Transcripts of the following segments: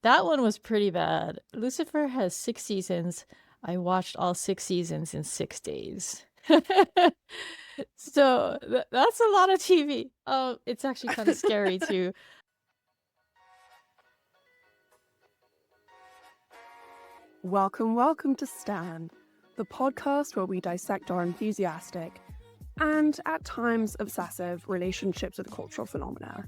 That one was pretty bad. Lucifer has 6 seasons. I watched all 6 seasons in 6 days. So, that's a lot of TV. It's actually kinda scary too. Welcome, welcome to Stan, the podcast where we dissect our enthusiastic and at times obsessive relationships with cultural phenomena.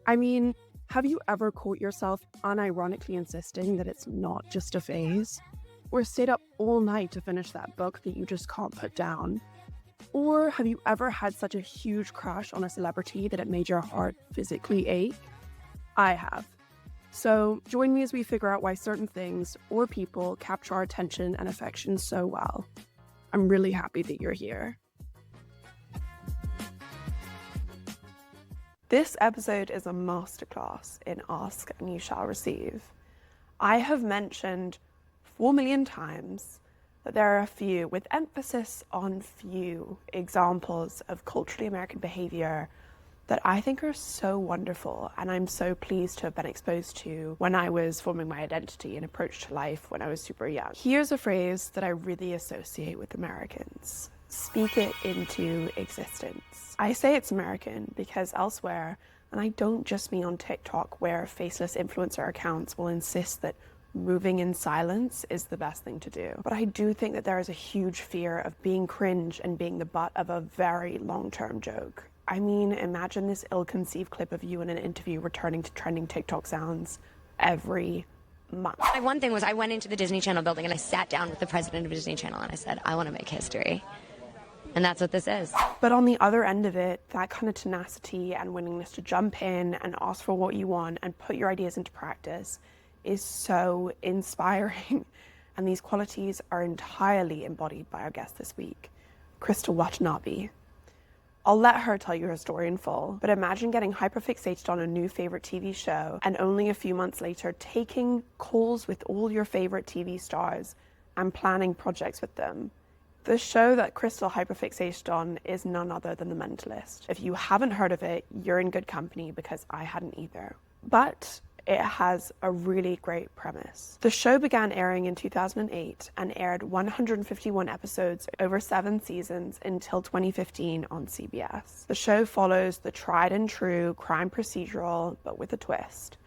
I mean, have you ever caught yourself unironically insisting that it's not just a phase? Or stayed up all night to finish that book that you just can't put down? Or have you ever had such a huge crush on a celebrity that it made your heart physically ache? I have. So join me as we figure out why certain things or people capture our attention and affection so well. I'm really happy that you're here. This episode is a masterclass in Ask and You Shall Receive. I have mentioned 4 million times that there are a few, with emphasis on few, examples of culturally American behavior that I think are so wonderful and I'm so pleased to have been exposed to when I was forming my identity and approach to life when I was super young. Here's a phrase that I really associate with Americans: speak it into existence. I say it's American because elsewhere, and I don't just mean on TikTok, where faceless influencer accounts will insist that moving in silence is the best thing to do. But I do think that there is a huge fear of being cringe and being the butt of a very long-term joke. I mean, imagine this ill-conceived clip of you in an interview returning to trending TikTok sounds every month. One thing was I went into the Disney Channel building and I sat down with the president of Disney Channel and I said, I want to make history. And that's what this is. But on the other end of it, that kind of tenacity and willingness to jump in and ask for what you want and put your ideas into practice is so inspiring. And these qualities are entirely embodied by our guest this week, Crystal Watanabe. I'll let her tell you her story in full, but imagine getting hyperfixated on a new favorite TV show and only a few months later taking calls with all your favorite TV stars and planning projects with them. The show that Crystal hyperfixated on is none other than The Mentalist. If you haven't heard of it, you're in good company because I hadn't either. But it has a really great premise. The show began airing in 2008 and aired 151 episodes over 7 seasons until 2015 on CBS. The show follows the tried and true crime procedural, but with a twist.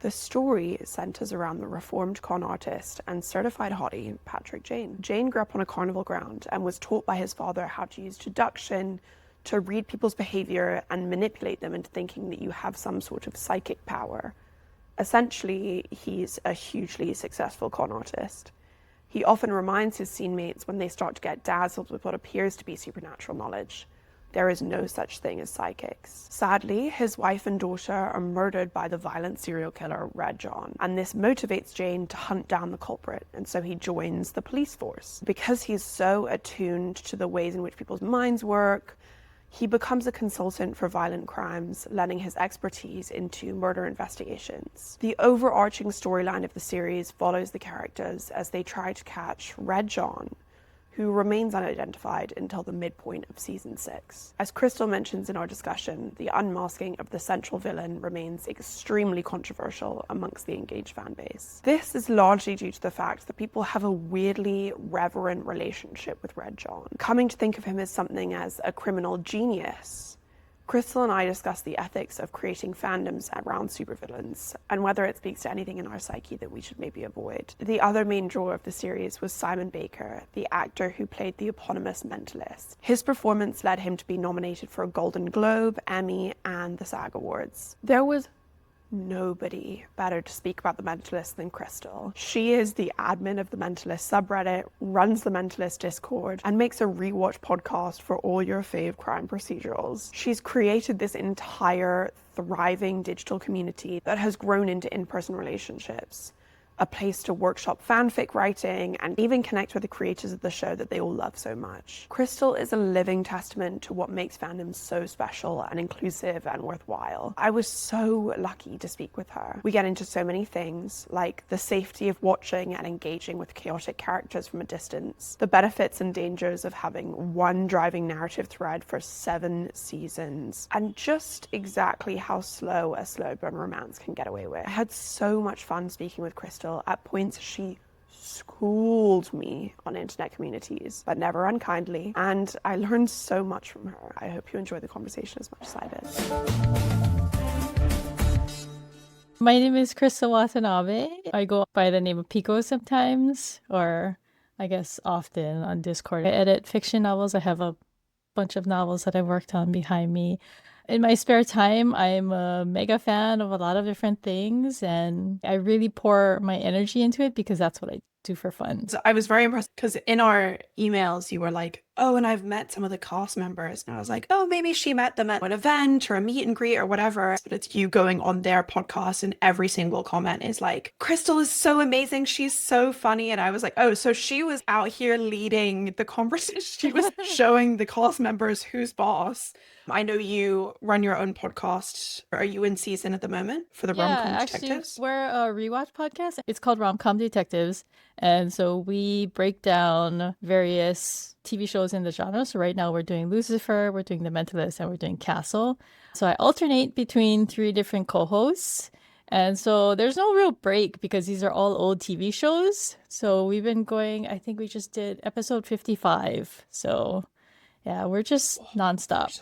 The story centers around the reformed con artist and certified hottie, Patrick Jane. Jane grew up on a carnival ground and was taught by his father how to use deduction to read people's behavior and manipulate them into thinking that you have some sort of psychic power. Essentially, he's a hugely successful con artist. He often reminds his scene mates when they start to get dazzled with what appears to be supernatural knowledge. There is no such thing as psychics. Sadly, his wife and daughter are murdered by the violent serial killer Red John, and this motivates Jane to hunt down the culprit, and so he joins the police force. Because he's so attuned to the ways in which people's minds work, he becomes a consultant for violent crimes, lending his expertise into murder investigations. The overarching storyline of the series follows the characters as they try to catch Red John, who remains unidentified until the midpoint of season 6. As Crystal mentions in our discussion, the unmasking of the central villain remains extremely controversial amongst the engaged fan base. This is largely due to the fact that people have a weirdly reverent relationship with Red John, coming to think of him as something as a criminal genius. Crystal and I discuss the ethics of creating fandoms around supervillains and whether it speaks to anything in our psyche that we should maybe avoid. The other main draw of the series was Simon Baker, the actor who played the eponymous Mentalist. His performance led him to be nominated for a Golden Globe, Emmy, and the SAG Awards. There was nobody better to speak about The Mentalist than Crystal. She is the admin of the Mentalist subreddit, runs the Mentalist Discord, and makes a rewatch podcast for all your fave crime procedurals. She's created this entire thriving digital community that has grown into in-person relationships. a place to workshop fanfic writing, and even connect with the creators of the show that they all love so much. Crystal is a living testament to what makes fandom so special and inclusive and worthwhile. I was so lucky to speak with her. We get into so many things, like the safety of watching and engaging with chaotic characters from a distance, the benefits and dangers of having one driving narrative thread for 7 seasons, and just exactly how slow a slow burn romance can get away with. I had so much fun speaking with Crystal. At points, she schooled me on internet communities, but never unkindly, and I learned so much from her. I hope you enjoyed the conversation as much as I did. My name is Crystal Watanabe. I go by the name of Pico sometimes, or I guess often on Discord. I edit fiction novels. I have a bunch of novels that I've worked on behind me. In my spare time, I'm a mega fan of a lot of different things, and I really pour my energy into it because that's what I do for fun. So I was very impressed because in our emails, you were like, oh, and I've met some of the cast members. And I was like, oh, maybe she met them at an event or a meet and greet or whatever. But it's you going on their podcast, and every single comment is like, Crystal is so amazing. She's so funny. And I was like, oh, so she was out here leading the conversation. She was showing the cast members who's boss. I know you run your own podcast. Are you in season at the moment for the Rom Com Detectives? We're a rewatch podcast. It's called Rom Com Detectives. And so we break down various TV shows in the genre. So right now we're doing Lucifer, we're doing The Mentalist, and we're doing Castle. So I alternate between 3 different co-hosts. And so there's no real break because these are all old TV shows. So we've been going, I think we just did episode 55. So yeah, we're just nonstop.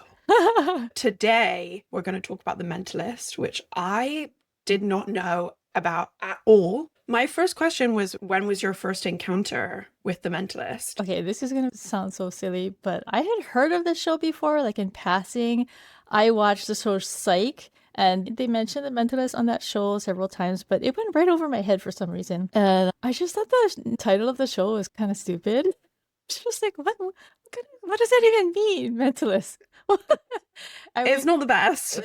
Today, we're going to talk about The Mentalist, which I did not know about at all. My first question was, when was your first encounter with The Mentalist? Okay, this is going to sound so silly, but I had heard of the show before, like in passing. I watched the show Psych, and they mentioned The Mentalist on that show several times, but it went right over my head for some reason. And I just thought the title of the show was kind of stupid. It's just like, what does that even mean, Mentalist? It's not the best.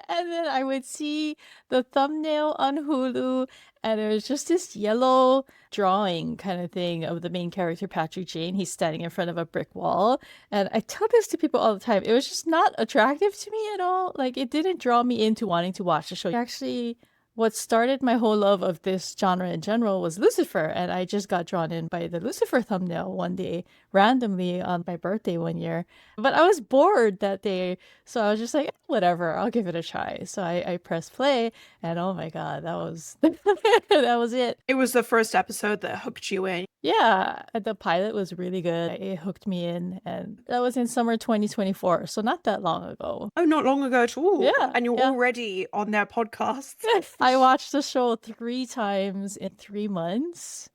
And then I would see the thumbnail on Hulu, and it was just this yellow drawing kind of thing of the main character, Patrick Jane. He's standing in front of a brick wall. And I tell this to people all the time. It was just not attractive to me at all. Like, it didn't draw me into wanting to watch the show. Actually, what started my whole love of this genre in general was Lucifer, and I just got drawn in by the Lucifer thumbnail one day, randomly on my birthday one year. But I was bored that day, so I was just like, whatever, I'll give it a try. So I pressed play, and oh my god, that was that was it. It was the first episode that hooked you in. Yeah, the pilot was really good. It hooked me in, and that was in summer 2024, so not that long ago. Oh, not long ago at all. Yeah, And you're yeah. already on their podcast. I watched the show 3 times in 3 months.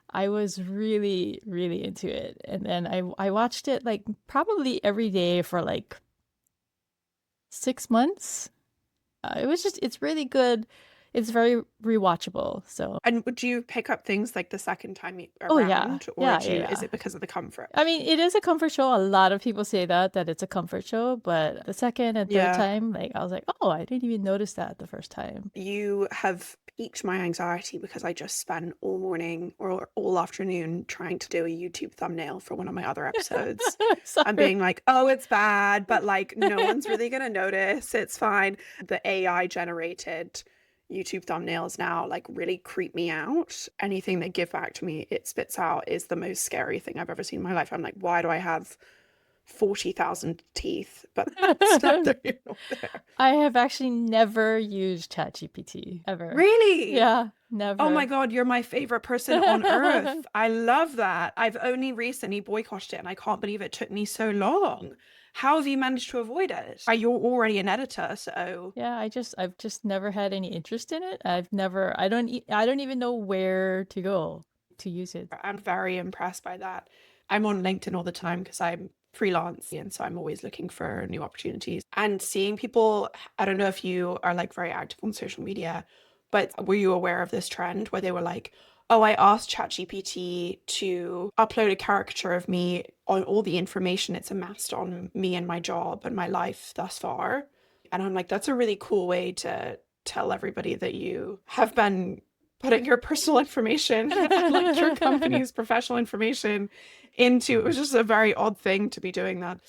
I was really, really into it. And then I watched it like probably every day for like 6 months. It's really good. It's very rewatchable. So And would you pick up things like the second time around? Oh, yeah. Or Yeah, is yeah. it because of the comfort? I mean, it is a comfort show. A lot of people say that it's a comfort show, but the second and third Yeah. time, like I was like, oh, I didn't even notice that the first time. You have piqued my anxiety because I just spent all morning or all afternoon trying to do a YouTube thumbnail for one of my other episodes. Sorry. I'm being like, oh, it's bad, but like no one's really gonna notice. It's fine. The AI generated YouTube thumbnails now like really creep me out. Anything they give back to me, it spits out, is the most scary thing I've ever seen in my life. I'm like, why do I have 40,000 teeth? But that's neither here nor there. I have actually never used ChatGPT ever. Really? Yeah, never. Oh my God, you're my favorite person on earth. I love that. I've only recently boycotted it, and I can't believe it took me so long. How have you managed to avoid it? You're already an editor, so Yeah, I've just never had any interest in it. I don't even know where to go to use it. I'm very impressed by that. I'm on LinkedIn all the time because I'm freelance, and so I'm always looking for new opportunities. And seeing people, I don't know if you are like very active on social media, but were you aware of this trend where they were like, oh, I asked ChatGPT to upload a caricature of me on all the information it's amassed on me and my job and my life thus far. And I'm like, that's a really cool way to tell everybody that you have been putting your personal information and like your company's professional information into, it was just a very odd thing to be doing that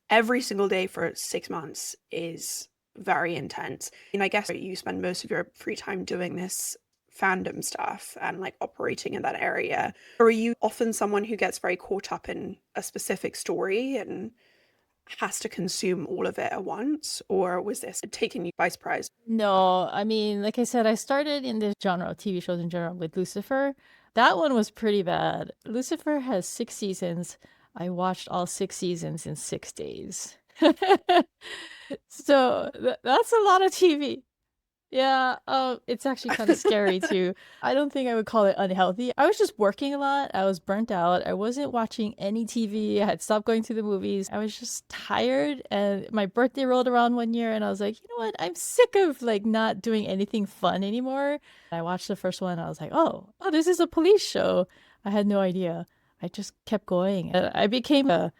every single day for 6 months is very intense. And I guess you spend most of your free time doing this fandom stuff and like operating in that area. Or are you often someone who gets very caught up in a specific story and has to consume all of it at once? Or was this taking you by surprise? No, I mean, like I said, I started in this genre of TV shows in general with Lucifer. That one was pretty bad. Lucifer has 6 seasons. I watched all 6 seasons in 6 days. So that's a lot of TV. Yeah, it's actually kind of scary too. I don't think I would call it unhealthy. I was just working a lot. I was burnt out. I wasn't watching any TV. I had stopped going to the movies. I was just tired. And my birthday rolled around one year and I was like, you know what? I'm sick of like not doing anything fun anymore. I watched the first one. I was like, oh, this is a police show. I had no idea. I just kept going. I became a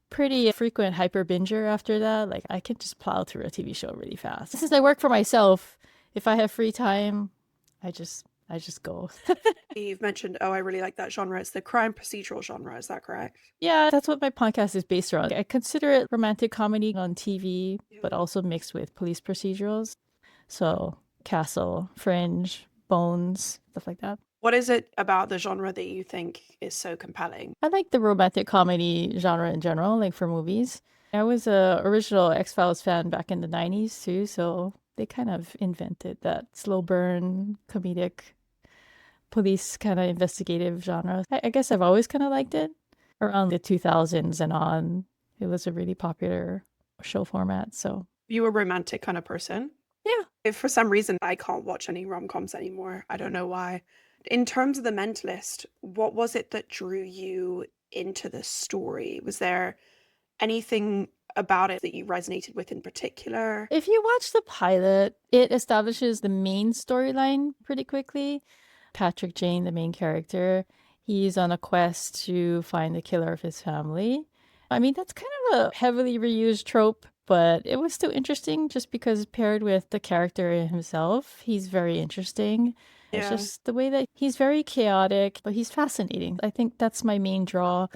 pretty frequent hyper binger after that. Like I can just plow through a TV show really fast. Since I work for myself, if I have free time, I just go. You've mentioned, oh, I really like that genre. It's the crime procedural genre. Is that correct? Yeah, that's what my podcast is based around. I consider it romantic comedy on TV, but also mixed with police procedurals. So Castle, Fringe, Bones, stuff like that. What is it about the genre that you think is so compelling? I like the romantic comedy genre in general, like for movies. I was a original X-Files fan back in the 90s too, so they kind of invented that slow burn comedic police kind of investigative genre. I guess I've always kind of liked it. Around the 2000s and on, it was a really popular show format. So You a romantic kind of person? yeah. If for some reason I can't watch any rom-coms anymore, I don't know why. In terms of The Mentalist, what was it that drew you into the story? Was there anything about it that you resonated with in particular? If you watch the pilot, it establishes the main storyline pretty quickly. Patrick Jane, the main character, he's on a quest to find the killer of his family. I mean, that's kind of a heavily reused trope, but it was still interesting just because paired with the character himself, he's very interesting. It's Yeah. just the way that he's very chaotic, but he's fascinating. I think that's my main draw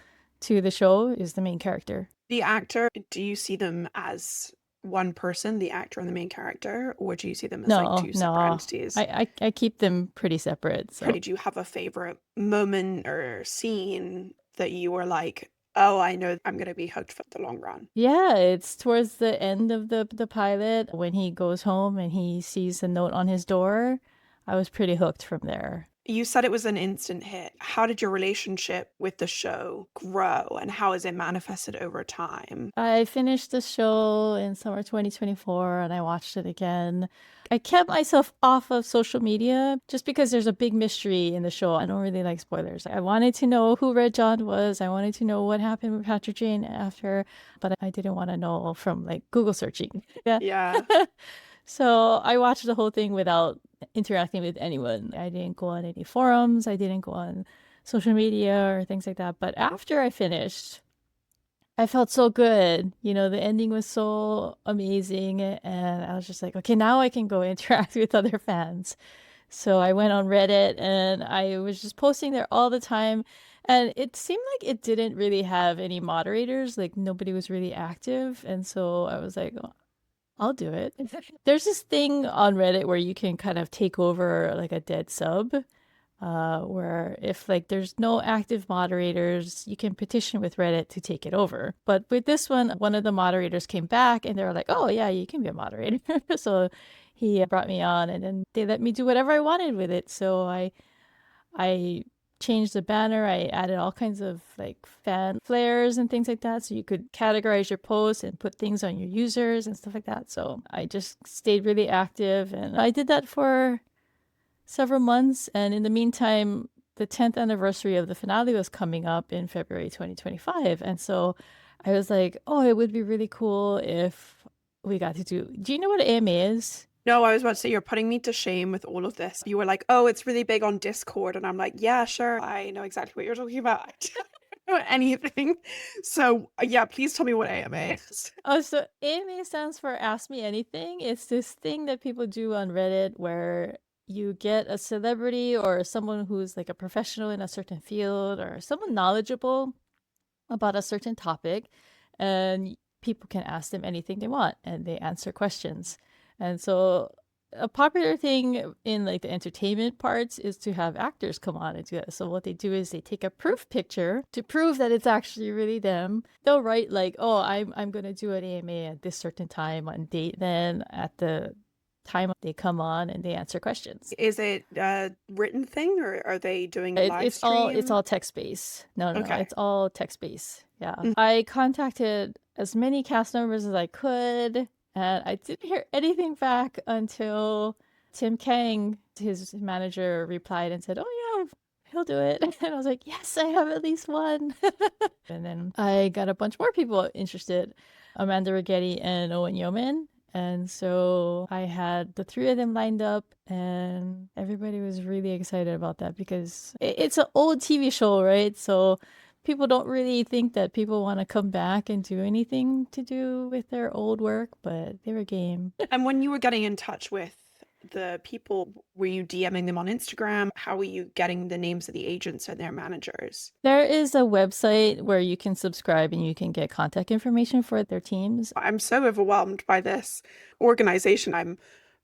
to the show is the main character. The actor, do you see them as one person, the actor and the main character, or do you see them as like No, two separate no. entities? I keep them pretty separate. So Did you have a favorite moment or scene that you were like, oh, I know I'm going to be hooked for the long run? yeah, it's towards the end of the pilot when he goes home and he sees the note on his door. I was pretty hooked from there. You said it was an instant hit. How did your relationship with the show grow and how has it manifested over time? I finished the show in summer 2024 and I watched it again. I kept myself off of social media just because there's a big mystery in the show. I don't really like spoilers. I wanted to know who Red John was. I wanted to know what happened with Patrick Jane after, but I didn't want to know from like Google searching. Yeah. Yeah. So I watched the whole thing without interacting with anyone. I didn't go on any forums. I didn't go on social media or things like that. But after I finished, I felt so good. You know, the ending was so amazing. And I was just like, okay, now I can go interact with other fans. So I went on Reddit and I was just posting there all the time. And it seemed like it didn't really have any moderators, like nobody was really active. And so I was like, "Oh, I'll do it." There's this thing on Reddit where you can kind of take over like a dead sub, where if like there's no active moderators, you can petition with Reddit to take it over. But with this one of the moderators came back and they were like, "Oh yeah, you can be a moderator." So he brought me on and then they let me do whatever I wanted with it. So I changed the banner. I added all kinds of like fan flares and things like that. So you could categorize your posts and put things on your users and stuff like that. So I just stayed really active and I did that for several months. And in the meantime, the 10th anniversary of the finale was coming up in February 2025. And so I was like, oh, it would be really cool if we got to do you know what AMA is? No, I was about to say you're putting me to shame with all of this. You were like, oh, it's really big on Discord. And I'm like, yeah, sure. I know exactly what you're talking about. I don't know anything. So yeah, please tell me what AMA is. Oh, so AMA stands for Ask Me Anything. It's this thing that people do on Reddit where you get a celebrity or someone who's like a professional in a certain field or someone knowledgeable about a certain topic, and people can ask them anything they want and they answer questions. And so a popular thing in like the entertainment parts is to have actors come on and do that. So what they do is they take a proof picture to prove that it's actually really them. They'll write like, oh, I'm gonna do an AMA at this certain time on date, then at the time they come on and they answer questions. Is it a written thing, or are they doing a live It's all stream? text based. No, Okay. it's all text based. Yeah. Mm. I contacted as many cast members as I could, and I didn't hear anything back until Tim Kang, his manager, replied and said, "Oh yeah, he'll do it." And I was like, "Yes, I have at least one." And then I got a bunch more people interested, Amanda Rigetti and Owen Yeoman. And so I had the three of them lined up, and everybody was really excited about that because it's an old TV show, right? So people don't really think that people want to come back and do anything to do with their old work, but they were game. And when you were getting in touch with the people, were you DMing them on Instagram? How were you getting the names of the agents and their managers? There is a website where you can subscribe and you can get contact information for their teams. I'm so overwhelmed by this organization. I'm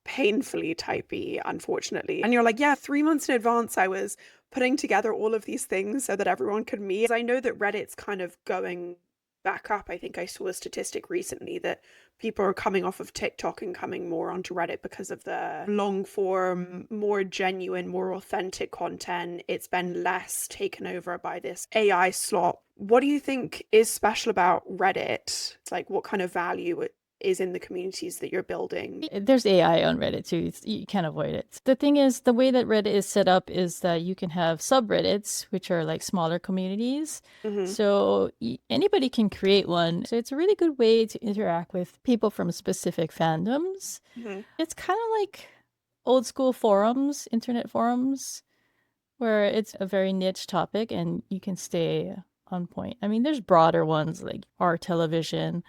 painfully typey, unfortunately. And you're like, yeah, 3 months in advance, I was putting together all of these things so that everyone could meet. I know that Reddit's kind of going back up. I think I saw a statistic recently that people are coming off of TikTok and coming more onto Reddit because of the long form, more genuine, more authentic content. It's been less taken over by this AI slop. What do you think is special about Reddit? It's like, what kind of value is in the communities that you're building? There's AI on Reddit too. You can't avoid it. The thing is, the way that Reddit is set up is that you can have subreddits, which are like smaller communities. Mm-hmm. So anybody can create one. So it's a really good way to interact with people from specific fandoms. Mm-hmm. It's kind of like old school forums, internet forums, where it's a very niche topic and you can stay on point. I mean, there's broader ones like our television,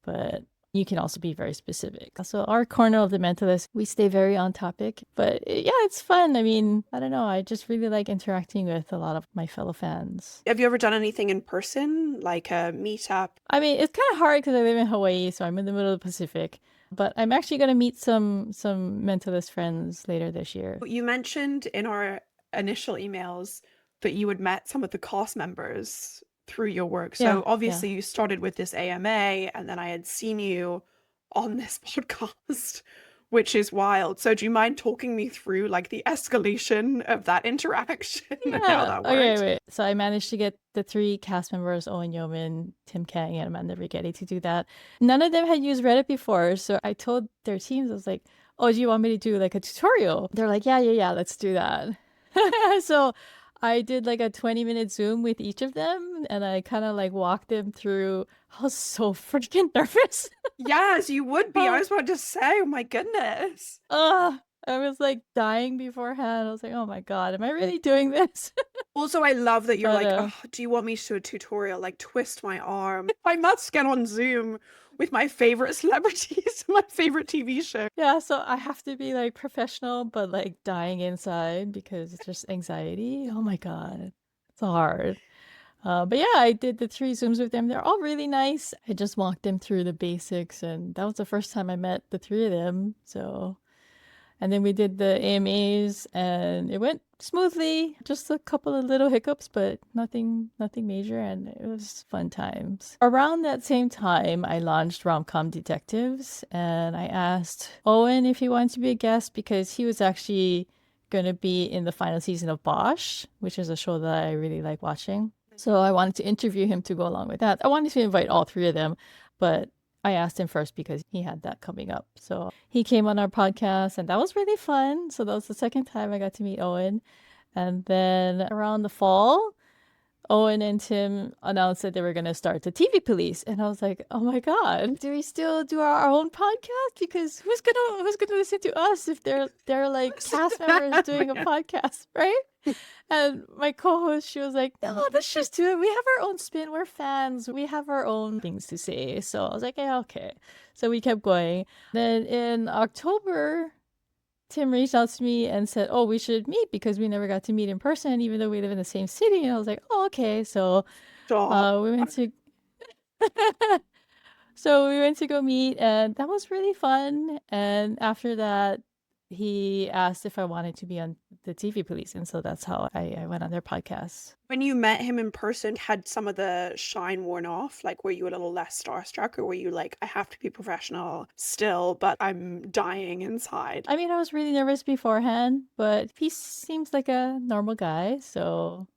but you can also be very specific. So our corner of the Mentalist, we stay very on topic, but yeah, it's fun. I mean, I don't know. I just really like interacting with a lot of my fellow fans. Have you ever done anything in person, like a meetup? I mean, it's kind of hard because I live in Hawaii, so I'm in the middle of the Pacific. But I'm actually going to meet some Mentalist friends later this year. You mentioned in our initial emails that you had met some of the cast members through your work. So Yeah, obviously you started with this AMA, and then I had seen you on this podcast, which is wild. So do you mind talking me through like the escalation of that interaction and how that worked? Okay, wait. So I managed to get the three cast members, Owen Yeoman, Tim Kang, and Amanda Rigetti, to do that. None of them had used Reddit before, so I told their teams, I was like, "Oh, do you want me to do like a tutorial?" They're like, "Yeah, let's do that." So I did like a 20-minute Zoom with each of them, and I kind of like walked them through. I was so freaking nervous. Yes, you would be. I was about to say, oh my goodness. I was like dying beforehand. I was like, "Oh my God, am I really doing this?" Also, I love that you're But, like, oh, do you want me to do a tutorial? Like, twist my arm. I must get on Zoom with my favorite celebrities, my favorite TV show. Yeah, so I have to be like professional, but like dying inside because it's just anxiety. Oh my God, it's hard. But yeah, I did the three Zooms with them. They're all really nice. I just walked them through the basics, and that was the first time I met the three of them. So, and then we did the AMAs, and it went smoothly. Just a couple of little hiccups, but nothing major, and it was fun times. Around that same time, I launched Rom Com Detectives, and I asked Owen if he wanted to be a guest because he was actually going to be in the final season of Bosch, which is a show that I really like watching. So I wanted to interview him to go along with that. I wanted to invite all three of them, but I asked him first because he had that coming up. So he came on our podcast, and that was really fun. So that was the second time I got to meet Owen. And then around the fall, Owen and Tim announced that they were going to start the TV Police, and I was like, "Oh my God, do we still do our own podcast? Because who's gonna listen to us if they're like cast members doing a podcast, right?" And my co-host, she was like, "No, let's just do it. We have our own spin. We're fans. We have our own things to say." So I was like, "Yeah, okay." So we kept going. Then in October, Tim reached out to me and said, "Oh, we should meet because we never got to meet in person, even though we live in the same city." And I was like, "Oh, okay." So Stop. we went to so we went to go meet, and that was really fun. And after that, he asked if I wanted to be on the TV Police, and so that's how I went on their podcast. When you met him in person, had some of the shine worn off? Like, were you a little less starstruck, or were you like, I have to be professional still, but I'm dying inside? I mean, I was really nervous beforehand, but he seems like a normal guy, so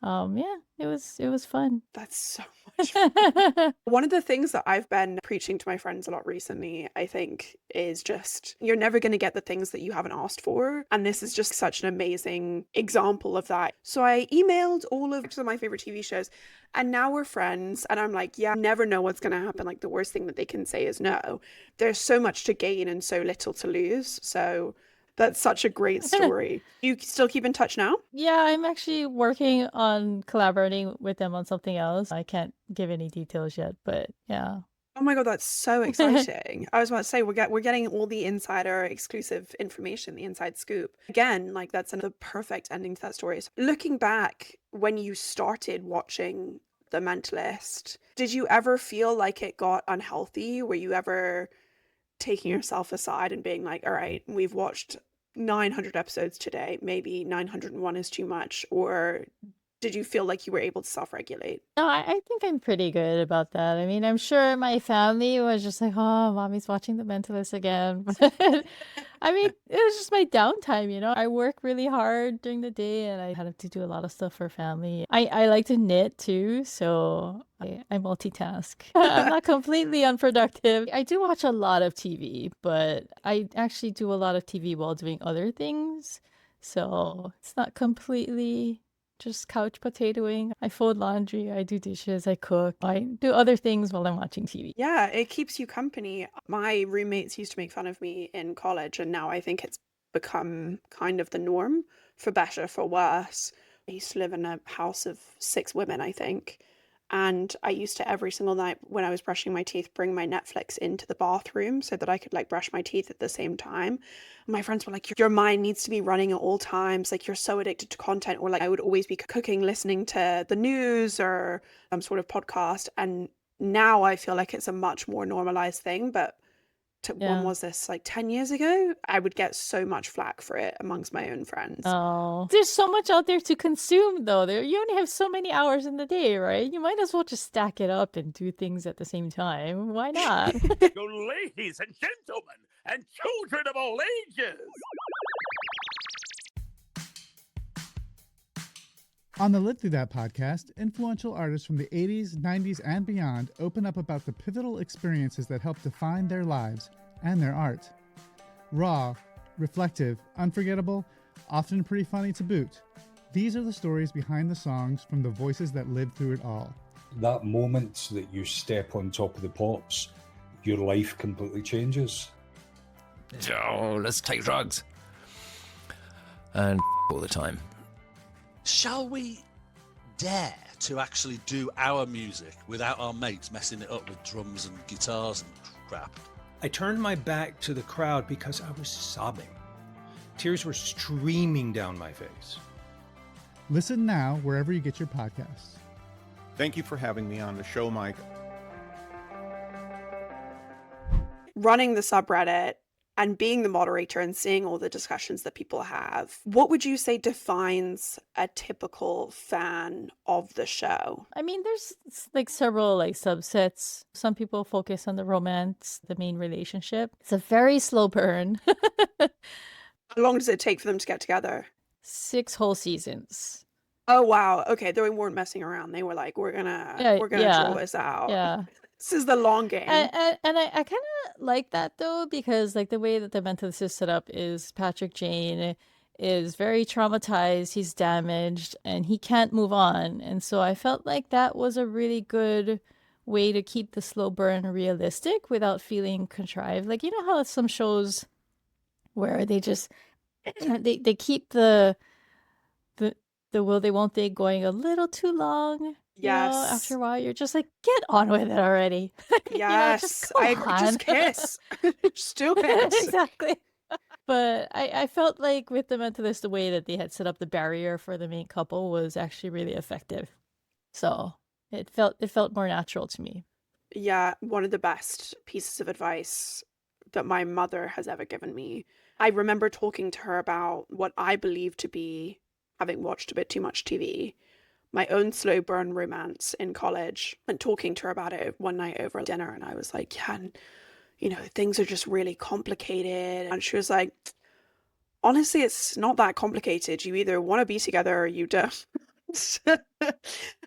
yeah, it was fun. That's so much fun. One of the things that I've been preaching to my friends a lot recently, I think, is just you're never going to get the things that you haven't asked for. And this is just such an amazing example of that. So I emailed all of my favorite TV shows, and now we're friends. And I'm like, yeah, I never know what's going to happen. Like, the worst thing that they can say is no. There's so much to gain and so little to lose. So that's such a great story. You still keep in touch now? Yeah, I'm actually working on collaborating with them on something else. I can't give any details yet, but yeah. Oh my God, that's so exciting. I was about to say, we're getting all the insider exclusive information, the inside scoop. Again, like that's another perfect ending to that story. So looking back, when you started watching The Mentalist, did you ever feel like it got unhealthy? Were you ever taking yourself aside and being like, all right, we've watched 900 episodes today, maybe 901 is too much? Or did you feel like you were able to self-regulate? No, I think I'm pretty good about that. I mean, I'm sure my family was just like, "Oh, mommy's watching The Mentalist again." But I mean, it was just my downtime, you know. I work really hard during the day and I had to do a lot of stuff for family. I like to knit too, so I multitask. I'm not completely unproductive. I do watch a lot of TV, but I actually do a lot of TV while doing other things. So it's not completely just couch potatoing. I fold laundry, I do dishes, I cook, I do other things while I'm watching TV. Yeah, it keeps you company. My roommates used to make fun of me in college, and now I think it's become kind of the norm, for better, for worse. I used to live in a house of 6 women, I think. And I used to every single night when I was brushing my teeth, bring my Netflix into the bathroom so that I could like brush my teeth at the same time. My friends were like, your mind needs to be running at all times. Like, you're so addicted to content. Or like, I would always be cooking, listening to the news or some sort of podcast. And now I feel like it's a much more normalized thing. But when Yeah. was this? Like 10 years ago? I would get so much flack for it amongst my own friends. Oh, there's so much out there to consume though. You only have so many hours in the day, right? You might as well just stack it up and do things at the same time. Why not? You ladies and gentlemen and children of all ages. On the Live Through That podcast, influential artists from the 80s, 90s, and beyond open up about the pivotal experiences that help define their lives and their art. Raw, reflective, unforgettable, often pretty funny to boot. These are the stories behind the songs from the voices that lived through it all. That moment that you step on top of the pops, your life completely changes. So let's take drugs. And all the time. Shall we dare to actually do our music without our mates messing it up with drums and guitars and crap? I turned my back to the crowd because I was sobbing. Tears were streaming down my face. Listen now wherever you get your podcasts. Thank you for having me on the show, Mike. Running the subreddit and being the moderator and seeing all the discussions that people have, what would you say defines a typical fan of the show? I mean, there's like several like subsets. Some people focus on the romance, the main relationship. It's a very slow burn. How long does it take for them to get together? 6 whole seasons. Oh wow. Okay, they weren't messing around. They were like, we're gonna draw this out. Yeah. This is the long game. And I kind of like that though, because like the way that the Mentalist is set up is Patrick Jane is very traumatized, he's damaged, and he can't move on. And so I felt like that was a really good way to keep the slow burn realistic without feeling contrived. Like, you know how some shows where they just they keep the will they won't they going a little too long. Yes. You know, after a while, you're just like, get on with it already. Yes. Just go I on. just kiss. Just do it. Exactly. But I felt like with the Mentalist, the way that they had set up the barrier for the main couple was actually really effective. So it felt more natural to me. Yeah, one of the best pieces of advice that my mother has ever given me. I remember talking to her about what I believe to be, having watched a bit too much TV, my own slow burn romance in college, and talking to her about it one night over dinner. And I was like, yeah, and, things are just really complicated. And she was like, honestly, it's not that complicated. You either want to be together or you don't. And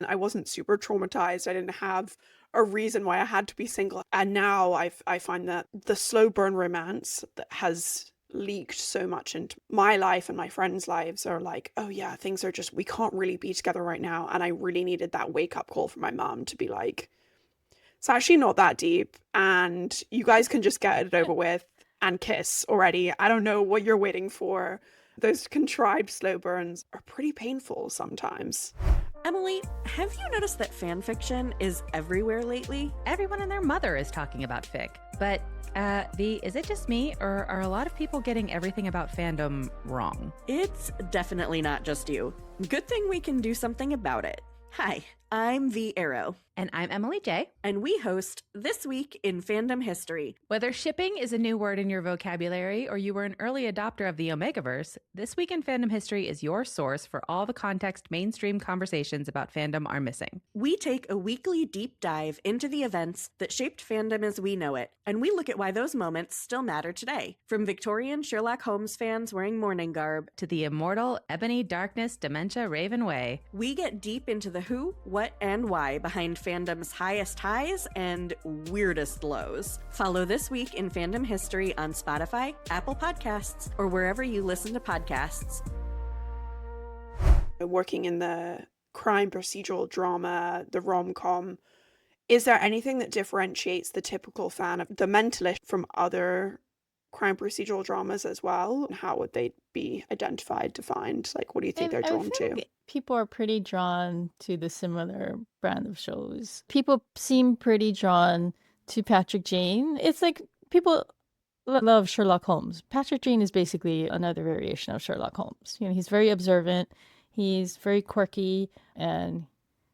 I wasn't super traumatized. I didn't have a reason why I had to be single. And now I find that the slow burn romance that has leaked so much into my life and my friends' lives are like, oh yeah, things are just, we can't really be together right now. And I really needed that wake up call from my mom to be like, it's actually not that deep. And you guys can just get it over with and kiss already. I don't know what you're waiting for. Those contrived slow burns are pretty painful sometimes. Emily, have you noticed that fan fiction is everywhere lately? Everyone and their mother is talking about fic. But, is it just me, or are a lot of people getting everything about fandom wrong? It's definitely not just you. Good thing we can do something about it. Hi, I'm V Arrow. And I'm Emily J. And we host This Week in Fandom History. Whether shipping is a new word in your vocabulary or you were an early adopter of the Omegaverse, This Week in Fandom History is your source for all the context mainstream conversations about fandom are missing. We take a weekly deep dive into the events that shaped fandom as we know it, and we look at why those moments still matter today. From Victorian Sherlock Holmes fans wearing mourning garb to the immortal Ebony Darkness Dementia Raven Way, we get deep into the who, what, and why behind fandom's highest highs and weirdest lows. Follow This Week in Fandom History on Spotify, Apple Podcasts, or wherever you listen to podcasts. Working in the crime procedural drama, the rom-com, is there anything that differentiates the typical fan of The Mentalist from other crime procedural dramas as well? How would they be identified, defined? Like, what do you think they're drawn to? People are pretty drawn to the similar brand of shows. People seem pretty drawn to Patrick Jane. It's like people love Sherlock Holmes. Patrick Jane is basically another variation of Sherlock Holmes. He's very observant, he's very quirky, and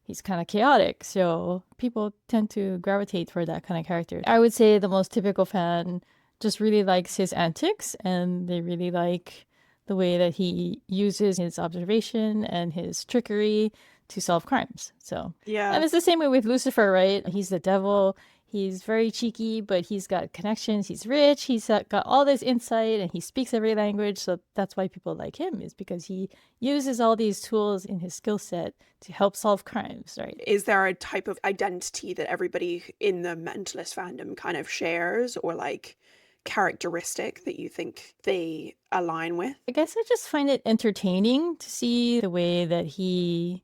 he's kind of chaotic. So people tend to gravitate for that kind of character. I would say the most typical fan just really likes his antics, and they really like the way that he uses his observation and his trickery to solve crimes. So yeah, and it's the same way with Lucifer, right? He's the devil. He's very cheeky, but he's got connections. He's rich. He's got all this insight, and he speaks every language. So that's why people like him, is because he uses all these tools in his skill set to help solve crimes, right? Is there a type of identity that everybody in the Mentalist fandom kind of shares, or like characteristic that you think they align with? I guess I just find it entertaining to see the way that he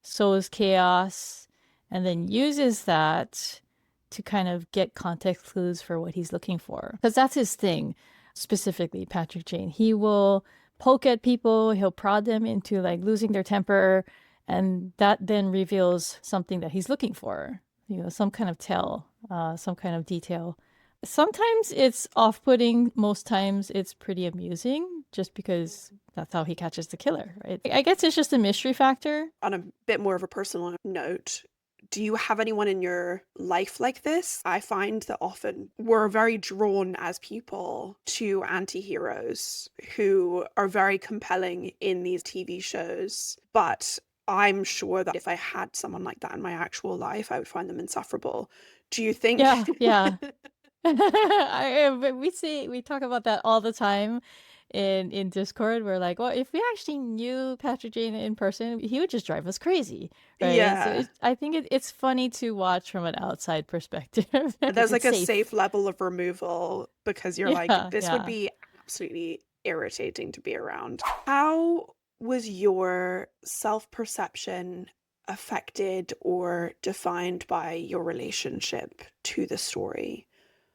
sows chaos and then uses that to kind of get context clues for what he's looking for. Because that's his thing, specifically Patrick Jane. He will poke at people, he'll prod them into like losing their temper, and that then reveals something that he's looking for. Some kind of tell, some kind of detail. Sometimes it's off-putting. Most times it's pretty amusing, just because that's how he catches the killer, right? I guess it's just a mystery factor. On a bit more of a personal note, do you have anyone in your life like this? I find that often we're very drawn as people to anti-heroes who are very compelling in these TV shows, but I'm sure that if I had someone like that in my actual life, I would find them insufferable. Do you think? Yeah. We talk about that all the time in Discord. We're like, well, if we actually knew Patrick Jane in person, he would just drive us crazy, right? Yeah. So I think it's funny to watch from an outside perspective. There's like a safe. safe level of removal, because you're like, this would be absolutely irritating to be around. How was your self-perception affected or defined by your relationship to the story?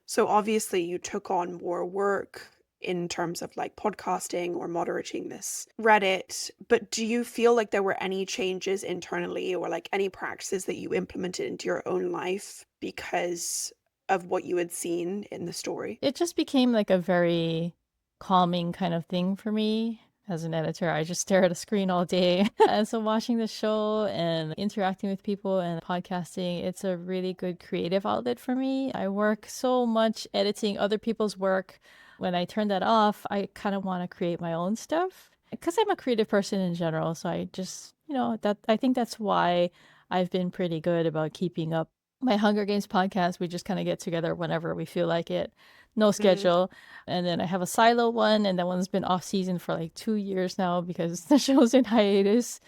So obviously you took on more work in terms of like podcasting or moderating this Reddit, but do you feel like there were any changes internally or like any practices that you implemented into your own life because of what you had seen in the story? It just became like a very calming kind of thing for me. As an editor, I just stare at a screen all day. And so watching the show and interacting with people and podcasting, it's a really good creative outlet for me. I work so much editing other people's work. When I turn that off, I kind of want to create my own stuff because I'm a creative person in general. So I just, that I think that's why I've been pretty good about keeping up my Hunger Games podcast. We just kind of get together whenever we feel like it. No schedule. And then I have a silo one, and that one's been off season for like 2 years now because the show's in hiatus.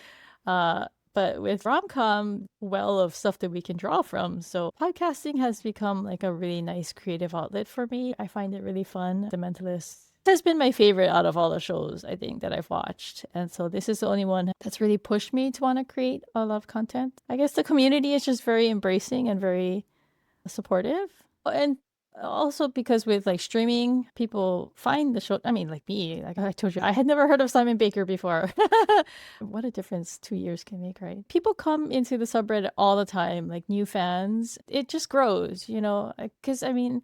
But with rom-com, well of stuff that we can draw from. So podcasting has become like a really nice creative outlet for me. I find it really fun. The Mentalist has been my favorite out of all the shows, I think, that I've watched. And so this is the only one that's really pushed me to want to create a lot of content. I guess the community is just very embracing and very supportive. And also because with like streaming, people find the show. I mean, like me, like I told you, I had never heard of Simon Baker before. What a difference 2 years can make, right? People come into the subreddit all the time, like new fans. It just grows, because I mean,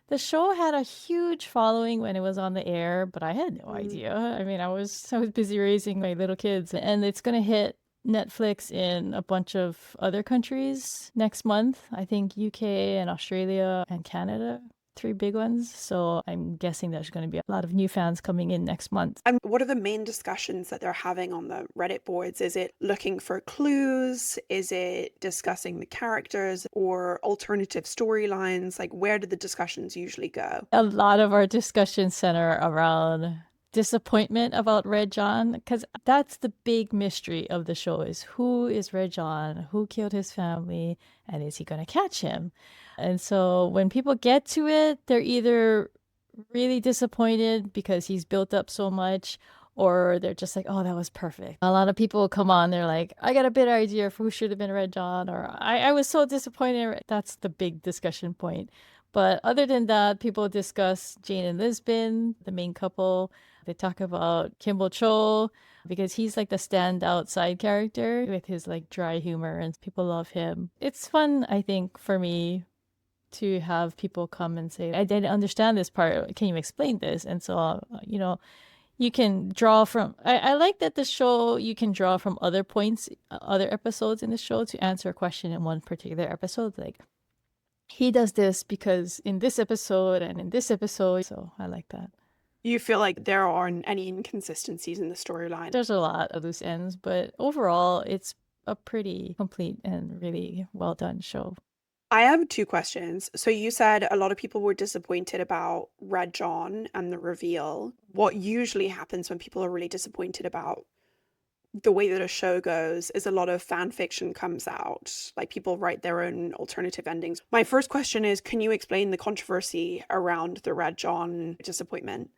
the show had a huge following when it was on the air, but I had no idea. I mean, I was busy raising my little kids, and it's gonna hit Netflix in a bunch of other countries next month. I think UK and Australia and Canada, 3 big ones. So I'm guessing there's going to be a lot of new fans coming in next month. And what are the main discussions that they're having on the Reddit boards? Is it looking for clues? Is it discussing the characters or alternative storylines? Like, where do the discussions usually go? A lot of our discussions center around disappointment about Red John, because that's the big mystery of the show, is who is Red John, who killed his family, and is he going to catch him? And so when people get to it, they're either really disappointed because he's built up so much, or they're just like, oh, that was perfect. A lot of people will come on, they're like, I got a better idea of who should have been Red John, or I was so disappointed. That's the big discussion point. But other than that, people discuss Jane and Lisbon, the main couple. They talk about Kimball Cho because he's like the standout side character with his like dry humor, and people love him. It's fun, I think, for me to have people come and say, I didn't understand this part. Can you explain this? And so, you can draw from, I like that the show, you can draw from other points, other episodes in the show to answer a question in one particular episode. Like, he does this because in this episode and in this episode. So I like that. You feel like there aren't any inconsistencies in the storyline? There's a lot of loose ends, but overall, it's a pretty complete and really well done show. I have 2 questions. So you said a lot of people were disappointed about Red John and the reveal. What usually happens when people are really disappointed about the way that a show goes is a lot of fan fiction comes out. Like, people write their own alternative endings. My first question is, can you explain the controversy around the Red John disappointment?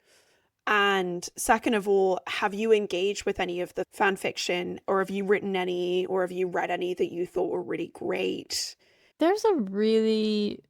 And second of all, have you engaged with any of the fan fiction, or have you written any, or have you read any that you thought were really great? There's a really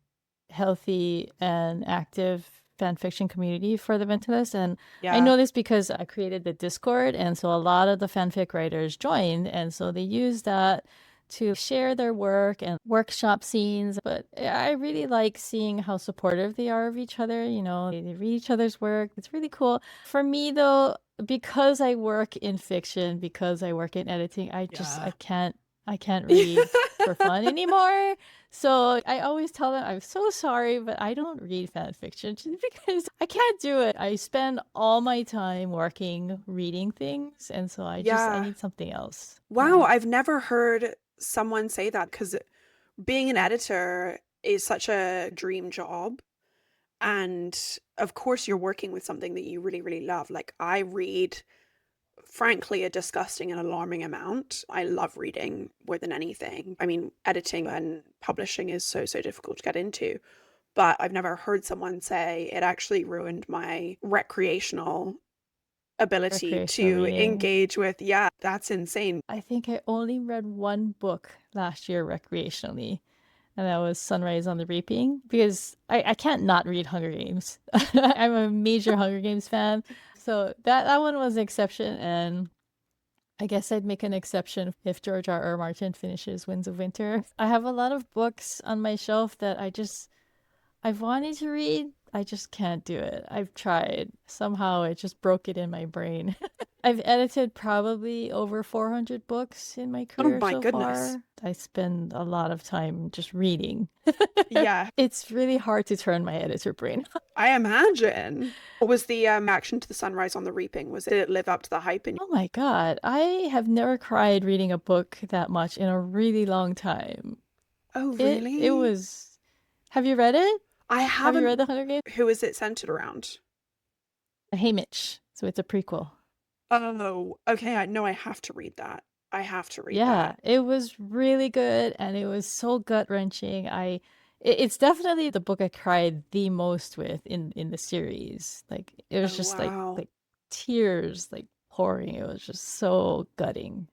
healthy and active fan fiction community for the Mentalist, and I know this because I created the Discord, and so a lot of the fanfic writers joined, and so they use that to share their work and workshop scenes. But I really like seeing how supportive they are of each other. They read each other's work. It's really cool. For me, though, because I work in fiction, because I work in editing, I can't read for fun anymore. So I always tell them, I'm so sorry, but I don't read fan fiction just because I can't do it. I spend all my time working, reading things. And so I need something else. Wow, I've never heard someone say that, because being an editor is such a dream job. And of course, you're working with something that you really, really love. Like, I read, frankly, a disgusting and alarming amount. I love reading more than anything. I mean, editing and publishing is so difficult to get into. But I've never heard someone say it actually ruined my recreational ability to engage with. Yeah, that's insane. I think I only read one book last year recreationally, and that was Sunrise on the Reaping, because I can't not read Hunger Games. I'm a major Hunger Games fan. So that one was an exception, and I guess I'd make an exception if George R.R. Martin finishes Winds of Winter. I have a lot of books on my shelf that I've wanted to read. I just can't do it. I've tried. Somehow it just broke it in my brain. I've edited probably over 400 books in my Oh career my so goodness. far. I spend a lot of time just reading. Yeah. It's really hard to turn my editor brain. I imagine. What was the reaction to The Sunrise on the Reaping? Did it live up to the hype? Oh my God. I have never cried reading a book that much in a really long time. Oh, It really? was. Have you read it? I Have you haven't. read The Hunger Games? Who is it centered around? Haymitch. So it's a prequel. Oh, okay. I know I have to read that. I have to read Yeah, that. it was really good and it was so gut-wrenching. It's definitely the book I cried the most with in the series. Like it was Oh, just wow. like tears like pouring. It was just so gutting.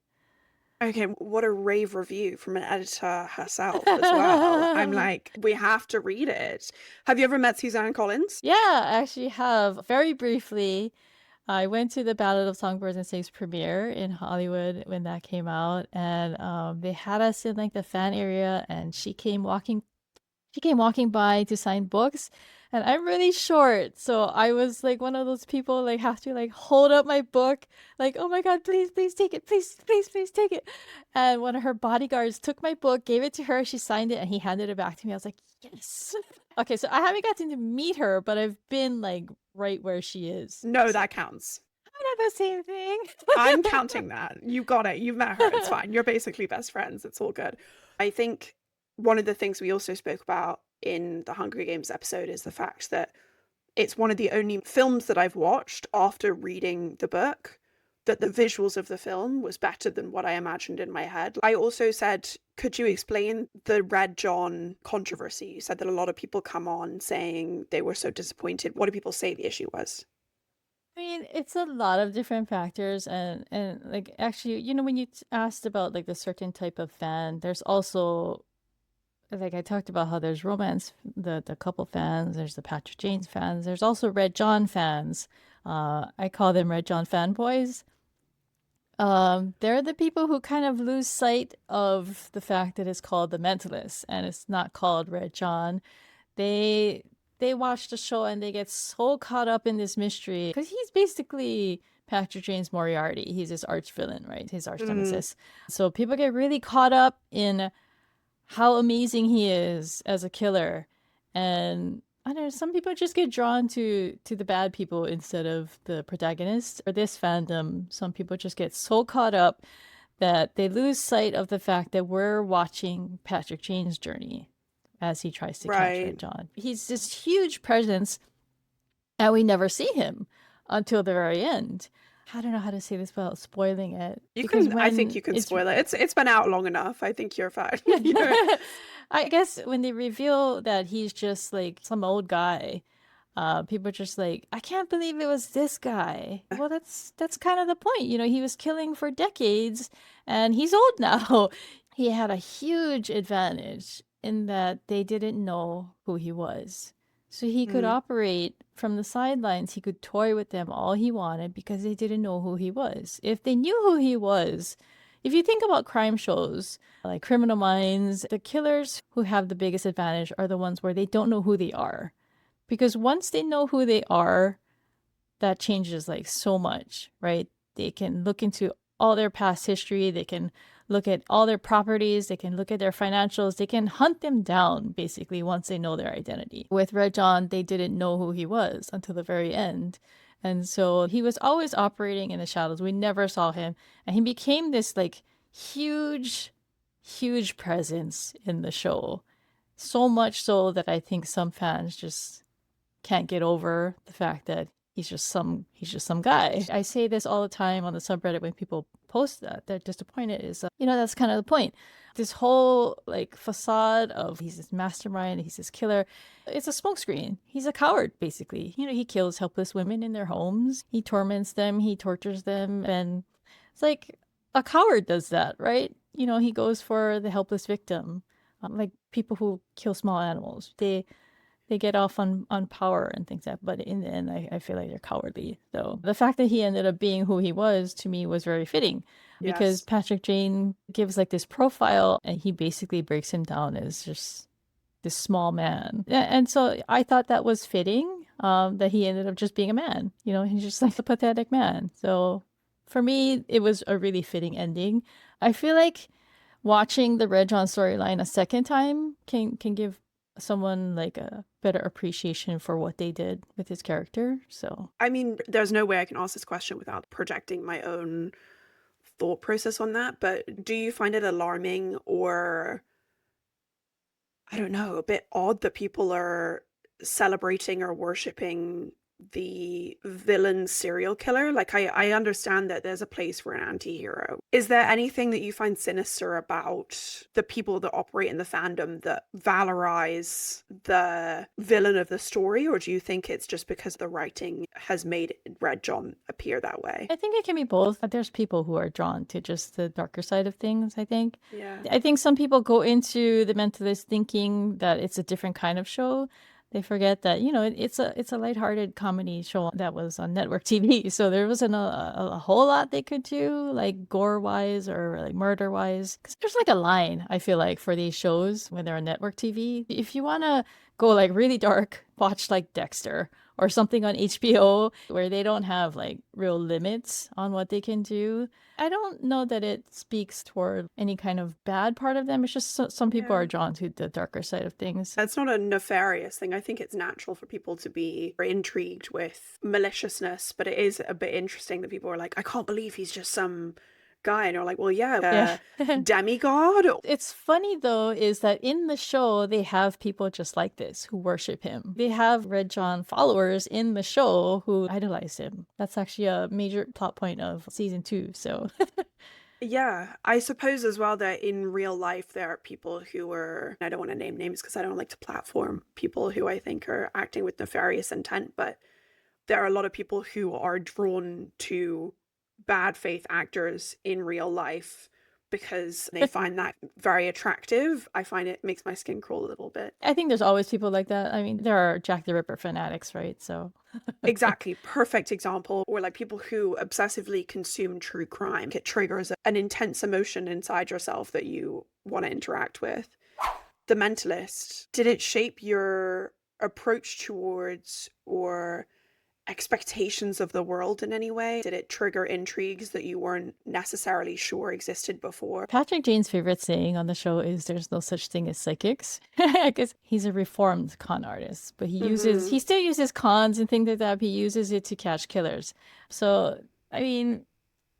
Okay, what a rave review from an editor herself as well. I'm like, we have to read it. Have you ever met Suzanne Collins? Yeah, I actually have. Very briefly, I went to the Ballad of Songbirds and Snakes premiere in Hollywood when that came out, and they had us in like the fan area, and she came walking by to sign books, and I'm really short, so I was like one of those people like have to like hold up my book, like, oh my God, please, please take it, please, please, please take it. And one of her bodyguards took my book, gave it to her, she signed it, and he handed it back to me. I was like, yes. Okay, so I haven't gotten to meet her, but I've been like right where she is. No, that counts. Not the same thing. I'm counting that. You got it. You've met her. It's fine. You're basically best friends. It's all good. I think one of the things we also spoke about in the Hunger Games episode is the fact that it's one of the only films that I've watched after reading the book that the visuals of the film was better than what I imagined in my head. I also said, could you explain the Red John controversy? You said that a lot of people come on saying they were so disappointed. What do people say the issue was? I mean, it's a lot of different factors, and like actually, you know, when you asked about like the certain type of fan, there's also like I talked about how there's romance, the couple fans, there's the Patrick James fans, there's also Red John fans. I call them Red John fanboys. They're the people who kind of lose sight of the fact that it's called The Mentalist and it's not called Red John. They they watch the show and they get so caught up in this mystery because he's basically Patrick James Moriarty. He's his arch villain, right? His arch nemesis. So people get really caught up in how amazing he is as a killer, and I don't know, some people just get drawn to the bad people instead of the protagonist. Or this fandom, some people just get so caught up that they lose sight of the fact that we're watching Patrick Jane's journey as he tries to catch Red John. He's this huge presence, and we never see him until the very end. I don't know how to say this without spoiling it. You can. I think you can spoil it. It's been out long enough. I think you're fine. I guess when they reveal that he's just like some old guy, people are just like, I can't believe it was this guy. Well, that's kind of the point. You know, he was killing for decades and he's old now. He had a huge advantage in that they didn't know who he was. So he could operate from the sidelines. He could toy with them all he wanted because they didn't know who he was. If they knew who he was, if you think about crime shows like Criminal Minds, the killers who have the biggest advantage are the ones where they don't know who they are. Because once they know who they are, that changes like so much, right? They can look into all their past history. They can look at all their properties. They can look at their financials. They can hunt them down basically once they know their identity. With Red John, they didn't know who he was until the very end. And so he was always operating in the shadows. We never saw him. And he became this like huge, huge presence in the show. So much so that I think some fans just can't get over the fact that he's just some guy. I say this all the time on the subreddit when people post that they're disappointed is, you know, that's kind of the point. This whole like facade of he's this mastermind, he's this killer, it's a smokescreen. He's a coward, basically. You know, he kills helpless women in their homes. He torments them, he tortures them, and it's like a coward does that, right? You know, he goes for the helpless victim, like people who kill small animals. They get off on power and things like that, but in the end, I feel like they're cowardly. So the fact that he ended up being who he was, to me, was very fitting. Because Patrick Jane gives like this profile, and he basically breaks him down as just this small man. And so I thought that was fitting, that he ended up just being a man. You know, he's just like a pathetic man. So for me, it was a really fitting ending. I feel like watching the Red John storyline a second time can give someone like a better appreciation for what they did with his character. So I mean, there's no way I can ask this question without projecting my own thought process on that, but do you find it alarming or, I don't know, a bit odd that people are celebrating or worshipping the villain serial killer? Like, I understand that there's a place for an anti-hero. Is there anything that you find sinister about the people that operate in the fandom that valorize the villain of the story, or do you think it's just because the writing has made Red John appear that way? I think it can be both. There's people who are drawn to just the darker side of things, I think. Yeah. I think some people go into The Mentalist thinking that it's a different kind of show. They forget that, you know, it's a lighthearted comedy show that was on network TV. So there wasn't a whole lot they could do, like gore-wise or like murder-wise. Because there's like a line, I feel like, for these shows when they're on network TV. If you want to go like really dark, watch like Dexter or something on HBO where they don't have like real limits on what they can do. I don't know that it speaks toward any kind of bad part of them. It's just some people are drawn to the darker side of things. That's not a nefarious thing. I think it's natural for people to be intrigued with maliciousness, but it is a bit interesting that people are like, I can't believe he's just some guy. And you're like, well, yeah. Demigod. It's funny though, is that in the show, they have people just like this who worship him. They have Red John followers in the show who idolize him. That's actually a major plot point of season 2. So yeah, I suppose as well that in real life, there are people who are, I don't want to name names because I don't like to platform people who I think are acting with nefarious intent, but there are a lot of people who are drawn to bad faith actors in real life because they find that very attractive. I find it makes my skin crawl a little bit. I think there's always people like that. I mean, there are Jack the Ripper fanatics, right? So exactly. Perfect example. Or like people who obsessively consume true crime. It triggers an intense emotion inside yourself that you want to interact with. The Mentalist, did it shape your approach towards or expectations of the world in any way? Did it trigger intrigues that you weren't necessarily sure existed before? Patrick Jane's favorite saying on the show is there's no such thing as psychics, because he's a reformed con artist, but he still uses cons and things like that. But he uses it to catch killers. So, I mean,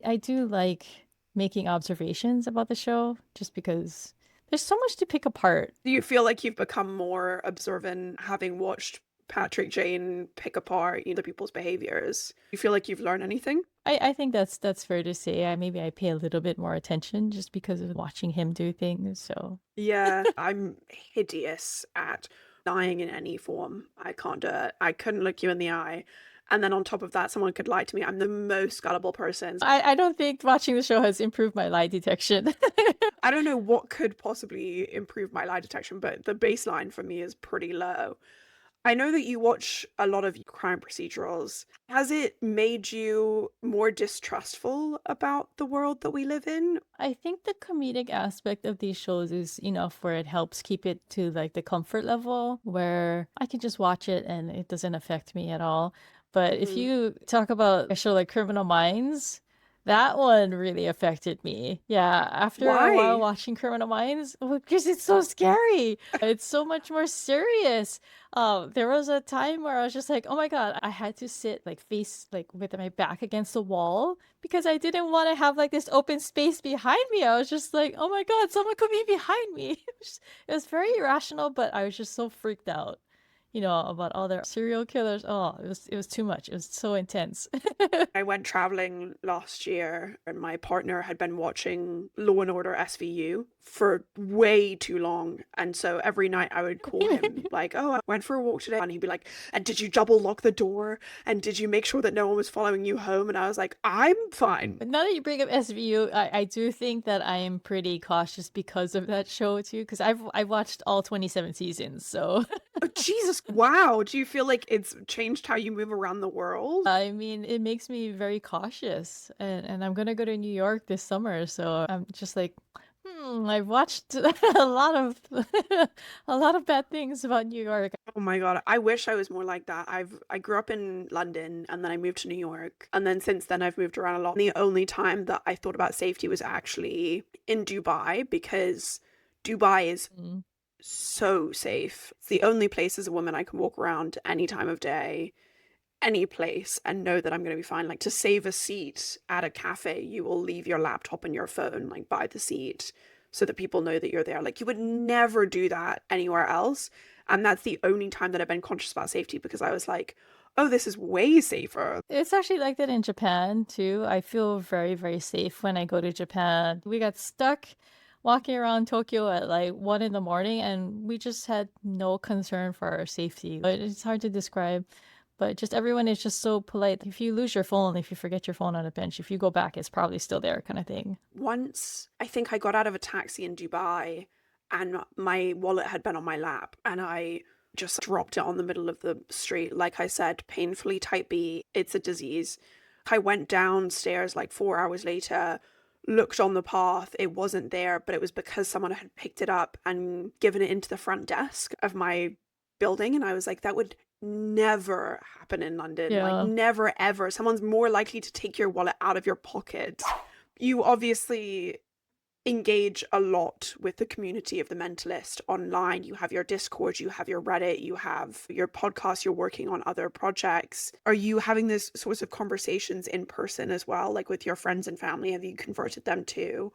I do like making observations about the show just because there's so much to pick apart. Do you feel like you've become more observant having watched Patrick Jane pick apart other people's behaviors? You feel like you've learned anything? I think that's fair to say. Maybe I pay a little bit more attention just because of watching him do things. So yeah, I'm hideous at lying in any form. I can't do it. I couldn't look you in the eye. And then on top of that, someone could lie to me. I'm the most gullible person. I don't think watching the show has improved my lie detection. I don't know what could possibly improve my lie detection, but the baseline for me is pretty low. I know that you watch a lot of crime procedurals. Has it made you more distrustful about the world that we live in? I think the comedic aspect of these shows is enough where it helps keep it to like the comfort level where I can just watch it and it doesn't affect me at all. But if you talk about a show like Criminal Minds, that one really affected me. Yeah, after a while watching Criminal Minds, because it's so scary. It's so much more serious. There was a time where I was just like, oh my God, I had to sit like face like with my back against the wall because I didn't want to have like this open space behind me. I was just like, oh my God, someone could be behind me. It was very irrational, but I was just so freaked out, you know, about all their serial killers. Oh, it was too much. It was so intense. I went traveling last year and my partner had been watching Law and Order SVU for way too long. And so every night I would call him like, oh, I went for a walk today. And he'd be like, and did you double lock the door? And did you make sure that no one was following you home? And I was like, I'm fine. But now that you bring up SVU, I do think that I am pretty cautious because of that show too. Because I've watched all 27 seasons. So oh, Jesus, wow. Do you feel like it's changed how you move around the world? I mean, it makes me very cautious. And I'm going to go to New York this summer. So I'm just like, I've watched a lot of a lot of bad things about New York. Oh my God, I wish I was more like that. I grew up in London and then I moved to New York. And then since then I've moved around a lot. The only time that I thought about safety was actually in Dubai, because Dubai is so safe. It's the only place as a woman I can walk around any time of day, any place, and know that I'm going to be fine. Like, to save a seat at a cafe, you will leave your laptop and your phone like by the seat so that people know that you're there. Like, you would never do that anywhere else. And that's the only time that I've been conscious about safety, because I was like, oh, this is way safer. It's actually like that in Japan too. I feel very, very safe when I go to Japan. We got stuck walking around Tokyo at like 1 in the morning and we just had no concern for our safety. But it's hard to describe. But just everyone is just so polite. If you lose your phone, if you forget your phone on a bench, if you go back, it's probably still there, kind of thing. Once, I think I got out of a taxi in Dubai and my wallet had been on my lap and I just dropped it on the middle of the street. Like I said, painfully type B, it's a disease. I went downstairs like 4 hours later, looked on the path, it wasn't there, but it was because someone had picked it up and given it into the front desk of my building. And I was like, that would never happen in London. Yeah. Like, never ever. Someone's more likely to take your wallet out of your pocket. You obviously engage a lot with the community of the Mentalist online. You have your Discord, you have your Reddit, you have your podcast, you're working on other projects. Are you having those sorts of conversations in person as well, like with your friends and family? Have you converted them too?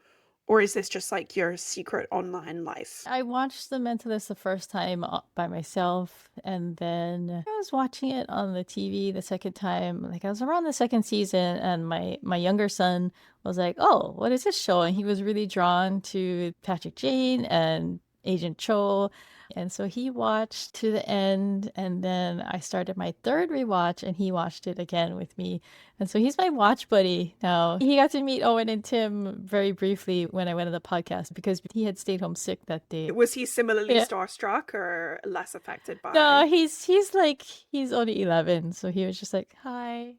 Or is this just like your secret online life? I watched The Mentalist the first time by myself, and then I was watching it on the TV the second time. Like, I was around the second season, and my younger son was like, "Oh, what is this show?" And he was really drawn to Patrick Jane and Agent Cho. And so he watched to the end, and then I started my third rewatch, and he watched it again with me. And so he's my watch buddy now. He got to meet Owen and Tim very briefly when I went on the podcast because he had stayed home sick that day. Was he similarly Yeah. starstruck or less affected by? No, he's only 11, so he was just like, "Hi."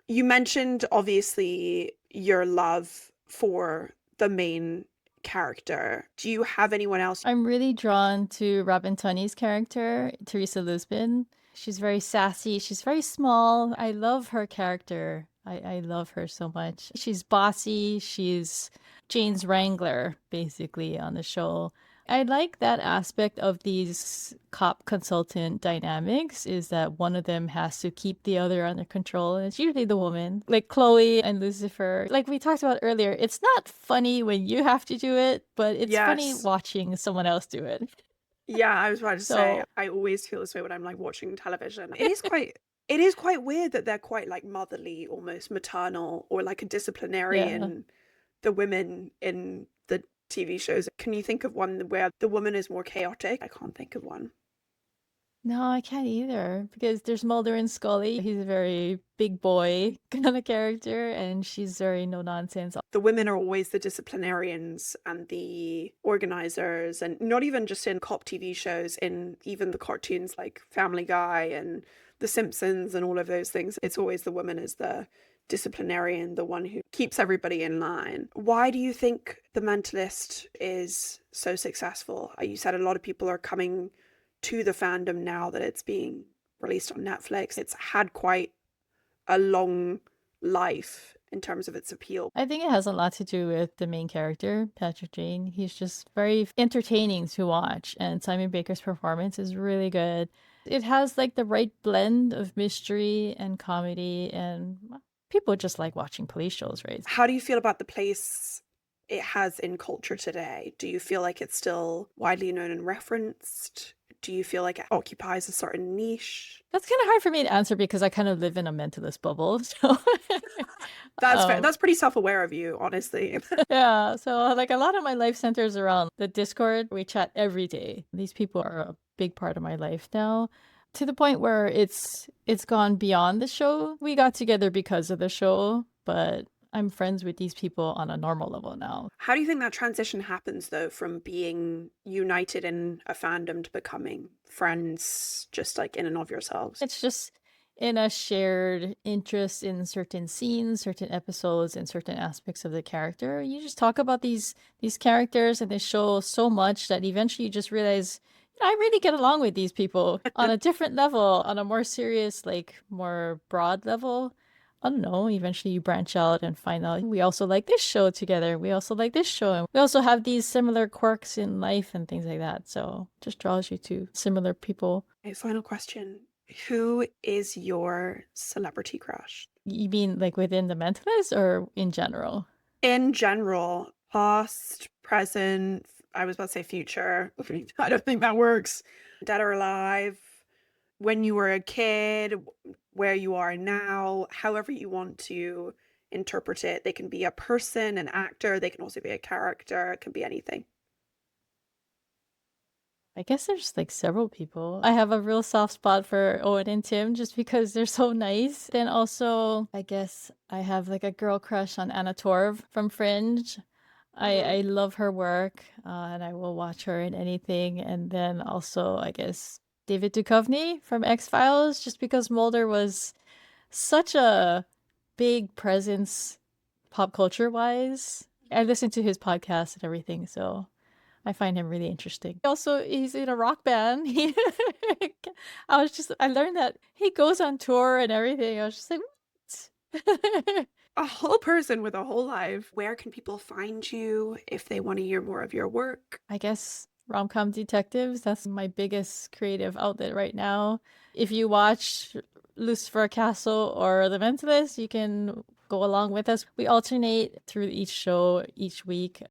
You mentioned obviously your love for the main character. Do you have anyone else? I'm really drawn to Robin Tunney's character, Teresa Lisbon. She's very sassy. She's very small. I love her character. I love her so much. She's bossy. She's Jane's wrangler, basically, on the show. I like that aspect of these cop consultant dynamics, is that one of them has to keep the other under control. And it's usually the woman, like Chloe and Lucifer. Like we talked about earlier, it's not funny when you have to do it, but it's funny Yes. watching someone else do it. Yeah, I was about to say, So- I always feel this way when I'm like watching television. It is quite weird that they're quite like motherly, almost maternal, or like a disciplinarian, the women in the TV shows. Can you think of one where the woman is more chaotic? I can't think of one. No, I can't either, because there's Mulder and Scully. He's a very big boy kind of character, and she's very no nonsense. The women are always the disciplinarians and the organizers, and not even just in cop TV shows, in even the cartoons like Family Guy and The Simpsons and all of those things. It's always the woman as the disciplinarian, the one who keeps everybody in line. Why do you think The Mentalist is so successful? You said a lot of people are coming to the fandom now that it's being released on Netflix. It's had quite a long life in terms of its appeal. I think it has a lot to do with the main character, Patrick Jane. He's just very entertaining to watch, and Simon Baker's performance is really good. It has like the right blend of mystery and comedy, and people just like watching police shows, right? How do you feel about the place it has in culture today? Do you feel like it's still widely known and referenced? Do you feel like it occupies a certain niche? That's kind of hard for me to answer because I kind of live in a mentalist bubble. So That's fair. That's pretty self-aware of you, honestly. yeah. So like a lot of my life centers around the Discord. We chat every day. These people are a big part of my life now, to the point where it's gone beyond the show. We got together because of the show, but I'm friends with these people on a normal level now. How do you think that transition happens, though, from being united in a fandom to becoming friends, just like in and of yourselves? in a shared interest in certain scenes, certain episodes, and certain aspects of the character. You just talk about these characters and they show so much that eventually you just realize, I really get along with these people on a different level, on a more serious, like more broad level. I don't know, eventually you branch out and find out we also like this show together. We also like this show. And we also have these similar quirks in life and things like that. So it just draws you to similar people. Okay, final question. Who is your celebrity crush? You mean like within the Mentalist or in general? In general, past, present, I was about to say future. I don't think that works. Dead or alive, when you were a kid, where you are now, however you want to interpret it. They can be a person, an actor, they can also be a character, it can be anything. I guess there's like several people. I have a real soft spot for Owen and Tim just because they're so nice. Then also, I guess I have like a girl crush on Anna Torv from Fringe. I love her work, and I will watch her in anything. And then also, I guess David Duchovny from X-Files, just because Mulder was such a big presence pop culture wise. I listen to his podcast and everything, so I find him really interesting. Also, he's in a rock band. I learned that he goes on tour and everything. I was just like, what? A whole person with a whole life. Where can people find you if they want to hear more of your work? I guess Rom Com Detectives, that's my biggest creative outlet right now. If you watch Lucifer Castle or The Mentalist, you can go along with us. We alternate through each show each week.